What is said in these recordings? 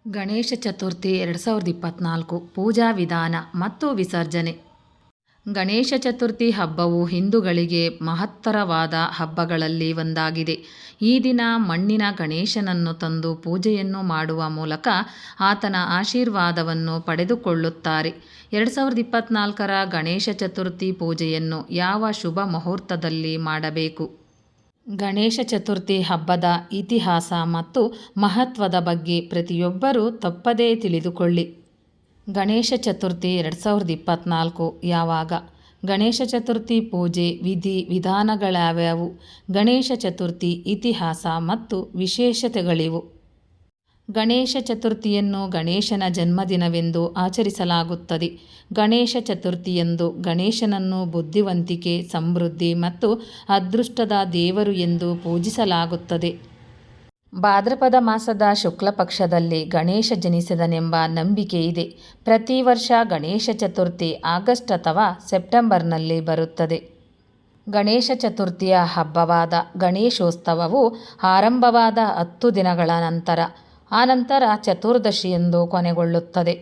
ಗಣೇಶ ಚತುರ್ಥಿ 2024 ಪೂಜಾ ವಿಧಾನ ಮತ್ತು ವಿಸರ್ಜನೆ. ಗಣೇಶ ಚತುರ್ಥಿ ಹಬ್ಬವು ಹಿಂದೂಗಳಿಗೆ ಮಹತ್ತರವಾದ ಹಬ್ಬಗಳಲ್ಲಿ ಒಂದಾಗಿದೆ. ಈ ದಿನ ಮಣ್ಣಿನ ಗಣೇಶನನ್ನು ತಂದು ಪೂಜೆಯನ್ನು ಮಾಡುವ ಮೂಲಕ ಆತನ ಆಶೀರ್ವಾದವನ್ನು ಪಡೆದುಕೊಳ್ಳುತ್ತಾರೆ. 2024ರ ಗಣೇಶ ಚತುರ್ಥಿ ಪೂಜೆಯನ್ನು ಯಾವ ಶುಭ ಮುಹೂರ್ತದಲ್ಲಿ ಮಾಡಬೇಕು? ಗಣೇಶ ಚತುರ್ಥಿ ಹಬ್ಬದ ಇತಿಹಾಸ ಮತ್ತು ಮಹತ್ವದ ಬಗ್ಗೆ ಪ್ರತಿಯೊಬ್ಬರೂ ತಪ್ಪದೇ ತಿಳಿದುಕೊಳ್ಳಿ. ಗಣೇಶ ಚತುರ್ಥಿ 2024 ಯಾವಾಗ? ಗಣೇಶ ಚತುರ್ಥಿ ಪೂಜೆ ವಿಧಿ ವಿಧಾನಗಳ್ಯಾವ್ಯಾವು? ಗಣೇಶ ಚತುರ್ಥಿ ಇತಿಹಾಸ ಮತ್ತು ವಿಶೇಷತೆಗಳಿವು. ಗಣೇಶ ಚತುರ್ಥಿಯನ್ನು ಗಣೇಶನ ಜನ್ಮದಿನವೆಂದು ಆಚರಿಸಲಾಗುತ್ತದೆ. ಗಣೇಶ ಚತುರ್ಥಿಯಂದು ಗಣೇಶನನ್ನು ಬುದ್ಧಿವಂತಿಕೆ, ಸಮೃದ್ಧಿ ಮತ್ತು ಅದೃಷ್ಟದ ದೇವರು ಎಂದು ಪೂಜಿಸಲಾಗುತ್ತದೆ. ಭಾದ್ರಪದ ಮಾಸದ ಶುಕ್ಲ ಪಕ್ಷದಲ್ಲಿ ಗಣೇಶ ಜನಿಸಿದನೆಂಬ ನಂಬಿಕೆ ಇದೆ. ಪ್ರತಿ ವರ್ಷ ಗಣೇಶ ಚತುರ್ಥಿ ಆಗಸ್ಟ್ ಅಥವಾ ಸೆಪ್ಟೆಂಬರ್ನಲ್ಲಿ ಬರುತ್ತದೆ. ಗಣೇಶ ಚತುರ್ಥಿಯ ಹಬ್ಬವಾದ ಗಣೇಶೋತ್ಸವವು ಆರಂಭವಾದ 10 ದಿನಗಳ ನಂತರ, ಆನಂತರ ಚತುರ್ದಶಿಯಂದು ಕೊನೆಗೊಳ್ಳುತ್ತದೆ.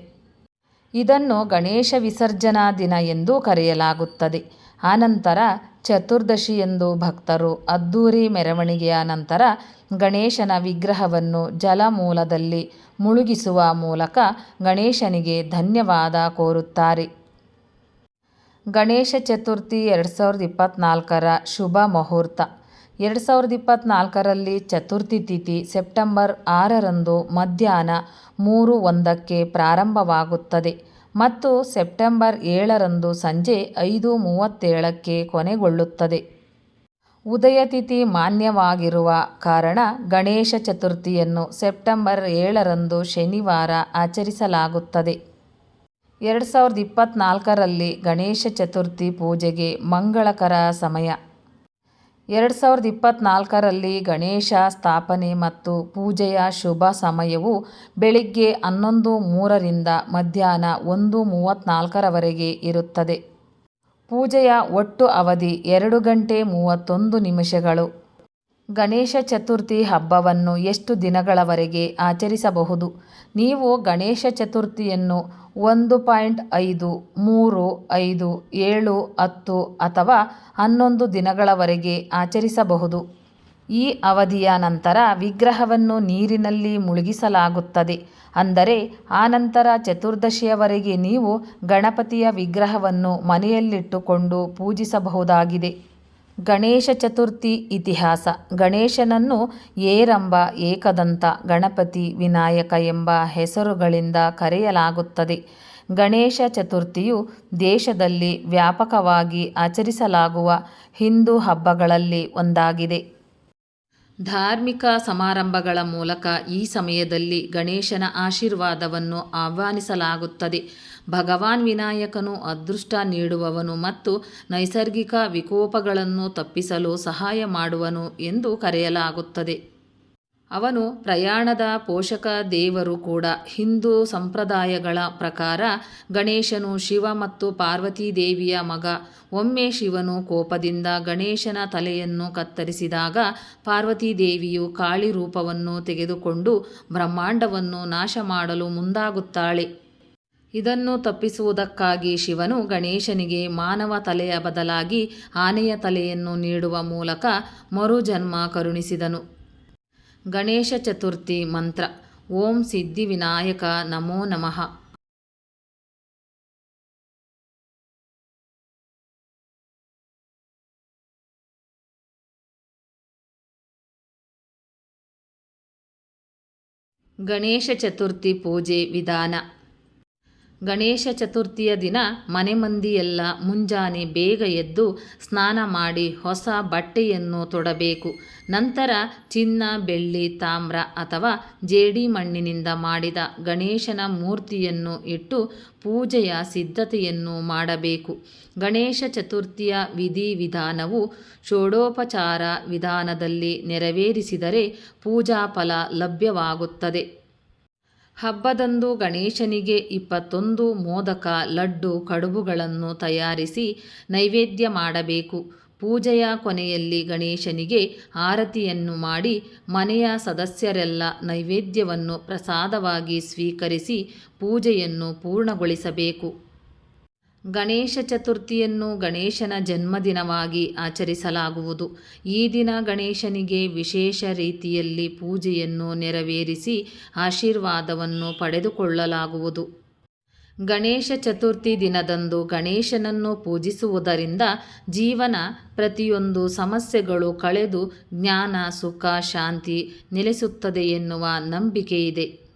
ಇದನ್ನು ಗಣೇಶ ವಿಸರ್ಜನಾ ದಿನ ಎಂದು ಕರೆಯಲಾಗುತ್ತದೆ. ಆನಂತರ ಚತುರ್ದಶಿಯಂದು ಭಕ್ತರು ಅದ್ದೂರಿ ಮೆರವಣಿಗೆಯ ನಂತರ ಗಣೇಶನ ವಿಗ್ರಹವನ್ನು ಜಲಮೂಲದಲ್ಲಿ ಮುಳುಗಿಸುವ ಮೂಲಕ ಗಣೇಶನಿಗೆ ಧನ್ಯವಾದ ಕೋರುತ್ತಾರೆ. ಗಣೇಶ ಚತುರ್ಥಿ 2024ರ ಶುಭ ಮುಹೂರ್ತ. 2024ರಲ್ಲಿ ಚತುರ್ಥಿ ತಿಥಿ ಸೆಪ್ಟೆಂಬರ್ 6ರಂದು ಮಧ್ಯಾಹ್ನ 3:01ಕ್ಕೆ ಪ್ರಾರಂಭವಾಗುತ್ತದೆ ಮತ್ತು ಸೆಪ್ಟೆಂಬರ್ 7ರಂದು ಸಂಜೆ 5:37ಕ್ಕೆ ಕೊನೆಗೊಳ್ಳುತ್ತದೆ. ಉದಯತಿಥಿ ಮಾನ್ಯವಾಗಿರುವ ಕಾರಣ ಗಣೇಶ ಚತುರ್ಥಿಯನ್ನು ಸೆಪ್ಟೆಂಬರ್ 7ರಂದು ಶನಿವಾರ ಆಚರಿಸಲಾಗುತ್ತದೆ. 2024ರಲ್ಲಿ ಗಣೇಶ ಚತುರ್ಥಿ ಪೂಜೆಗೆ ಮಂಗಳಕರ ಸಮಯ. 2024ರಲ್ಲಿ ಗಣೇಶ ಸ್ಥಾಪನೆ ಮತ್ತು ಪೂಜೆಯ ಶುಭ ಸಮಯವು ಬೆಳಿಗ್ಗೆ 11:03ರಿಂದ ಮಧ್ಯಾಹ್ನ 1:34ರವರೆಗೆ ಇರುತ್ತದೆ. ಪೂಜೆಯ ಒಟ್ಟು ಅವಧಿ 2 ಗಂಟೆ 31 ನಿಮಿಷಗಳು. ಗಣೇಶ ಚತುರ್ಥಿ ಹಬ್ಬವನ್ನು ಎಷ್ಟು ದಿನಗಳವರೆಗೆ ಆಚರಿಸಬಹುದು? ನೀವು ಗಣೇಶ ಚತುರ್ಥಿಯನ್ನು 1.5, 3, 5, 7, 10 ಅಥವಾ 11 ದಿನಗಳವರೆಗೆ ಆಚರಿಸಬಹುದು. ಈ ಅವಧಿಯ ನಂತರ ವಿಗ್ರಹವನ್ನು ನೀರಿನಲ್ಲಿ ಮುಳುಗಿಸಲಾಗುತ್ತದೆ. ಅಂದರೆ ಆನಂತರ ಚತುರ್ದಶಿಯವರೆಗೆ ನೀವು ಗಣಪತಿಯ ವಿಗ್ರಹವನ್ನು ಮನೆಯಲ್ಲಿಟ್ಟುಕೊಂಡು ಪೂಜಿಸಬಹುದಾಗಿದೆ. ಗಣೇಶ ಚತುರ್ಥಿ ಇತಿಹಾಸ. ಗಣೇಶನನ್ನು ಏರಂಬ, ಏಕದಂತ, ಗಣಪತಿ, ವಿನಾಯಕ ಎಂಬ ಹೆಸರುಗಳಿಂದ ಕರೆಯಲಾಗುತ್ತದೆ. ಗಣೇಶ ಚತುರ್ಥಿಯು ದೇಶದಲ್ಲಿ ವ್ಯಾಪಕವಾಗಿ ಆಚರಿಸಲಾಗುವ ಹಿಂದೂ ಹಬ್ಬಗಳಲ್ಲಿ ಒಂದಾಗಿದೆ. ಧಾರ್ಮಿಕ ಸಮಾರಂಭಗಳ ಮೂಲಕ ಈ ಸಮಯದಲ್ಲಿ ಗಣೇಶನ ಆಶೀರ್ವಾದವನ್ನು ಆಹ್ವಾನಿಸಲಾಗುತ್ತದೆ. ಭಗವಾನ್ ವಿನಾಯಕನು ಅದೃಷ್ಟ ನೀಡುವವನು ಮತ್ತು ನೈಸರ್ಗಿಕ ವಿಕೋಪಗಳನ್ನು ತಪ್ಪಿಸಲು ಸಹಾಯ ಮಾಡುವನು ಎಂದು ಕರೆಯಲಾಗುತ್ತದೆ. ಅವನು ಪ್ರಯಾಣದ ಪೋಷಕ ದೇವರು ಕೂಡ. ಹಿಂದೂ ಸಂಪ್ರದಾಯಗಳ ಪ್ರಕಾರ ಗಣೇಶನು ಶಿವ ಮತ್ತು ಪಾರ್ವತಿ ದೇವಿಯ ಮಗ. ಒಮ್ಮೆ ಶಿವನು ಕೋಪದಿಂದ ಗಣೇಶನ ತಲೆಯನ್ನು ಕತ್ತರಿಸಿದಾಗ ಪಾರ್ವತಿ ದೇವಿಯು ಕಾಳಿ ರೂಪವನ್ನು ತೆಗೆದುಕೊಂಡು ಬ್ರಹ್ಮಾಂಡವನ್ನು ನಾಶ ಮಾಡಲು ಮುಂದಾಗುತ್ತಾಳೆ. ಇದನ್ನು ತಪ್ಪಿಸುವುದಕ್ಕಾಗಿ ಶಿವನು ಗಣೇಶನಿಗೆ ಮಾನವ ತಲೆಯ ಬದಲಾಗಿ ಆನೆಯ ತಲೆಯನ್ನು ನೀಡುವ ಮೂಲಕ ಮರುಜನ್ಮ ಕರುಣಿಸಿದನು. ಗಣೇಶ ಚತುರ್ಥಿ ಮಂತ್ರ. ಓಂ ಸಿದ್ಧಿವಿನಾಯಕ ನಮೋ ನಮಃ. ಗಣೇಶ ಚತುರ್ಥಿ ಪೂಜೆ ವಿಧಾನ. ಗಣೇಶ ಚತುರ್ಥಿಯ ದಿನ ಮನೆ ಮಂದಿಯೆಲ್ಲ ಮುಂಜಾನೆ ಬೇಗ ಎದ್ದು ಸ್ನಾನ ಮಾಡಿ ಹೊಸ ಬಟ್ಟೆಯನ್ನು ತೊಡಬೇಕು. ನಂತರ ಚಿನ್ನ, ಬೆಳ್ಳಿ, ತಾಮ್ರ ಅಥವಾ ಜೇಡಿ ಮಣ್ಣಿನಿಂದ ಮಾಡಿದ ಗಣೇಶನ ಮೂರ್ತಿಯನ್ನು ಇಟ್ಟು ಪೂಜೆಯ ಸಿದ್ಧತೆಯನ್ನು ಮಾಡಬೇಕು. ಗಣೇಶ ಚತುರ್ಥಿಯ ವಿಧಿ ವಿಧಾನವು ಷೋಡೋಪಚಾರ ವಿಧಾನದಲ್ಲಿ ನೆರವೇರಿಸಿದರೆ ಪೂಜಾ ಫಲ ಲಭ್ಯವಾಗುತ್ತದೆ. ಹಬ್ಬದಂದು ಗಣೇಶನಿಗೆ 21 ಮೋದಕ, ಲಡ್ಡು, ಕಡುಬುಗಳನ್ನು ತಯಾರಿಸಿ ನೈವೇದ್ಯ ಮಾಡಬೇಕು. ಪೂಜೆಯ ಕೊನೆಯಲ್ಲಿ ಗಣೇಶನಿಗೆ ಆರತಿಯನ್ನು ಮಾಡಿ ಮನೆಯ ಸದಸ್ಯರೆಲ್ಲ ನೈವೇದ್ಯವನ್ನು ಪ್ರಸಾದವಾಗಿ ಸ್ವೀಕರಿಸಿ ಪೂಜೆಯನ್ನು ಪೂರ್ಣಗೊಳಿಸಬೇಕು. ಗಣೇಶ ಚತುರ್ಥಿಯನ್ನು ಗಣೇಶನ ಜನ್ಮದಿನವಾಗಿ ಆಚರಿಸಲಾಗುವುದು. ಈ ದಿನ ಗಣೇಶನಿಗೆ ವಿಶೇಷ ರೀತಿಯಲ್ಲಿ ಪೂಜೆಯನ್ನು ನೆರವೇರಿಸಿ ಆಶೀರ್ವಾದವನ್ನು ಪಡೆದುಕೊಳ್ಳಲಾಗುವುದು. ಗಣೇಶ ಚತುರ್ಥಿ ದಿನದಂದು ಗಣೇಶನನ್ನು ಪೂಜಿಸುವುದರಿಂದ ಜೀವನ ಪ್ರತಿಯೊಂದು ಸಮಸ್ಯೆಗಳು ಕಳೆದು ಜ್ಞಾನ, ಸುಖ, ಶಾಂತಿ ನೆಲೆಸುತ್ತದೆ ಎನ್ನುವ ನಂಬಿಕೆ ಇದೆ.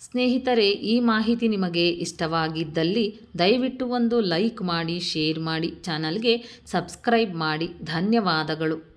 ಸ್ನೇಹಿತರೆ, ಈ ಮಾಹಿತಿ ನಿಮಗೆ ಇಷ್ಟವಾಗಿದ್ದಲ್ಲಿ ದಯವಿಟ್ಟು ಒಂದು ಲೈಕ್ ಮಾಡಿ, ಶೇರ್ ಮಾಡಿ, ಚಾನಲ್ಗೆ ಸಬ್ಸ್ಕ್ರೈಬ್ ಮಾಡಿ. ಧನ್ಯವಾದಗಳು.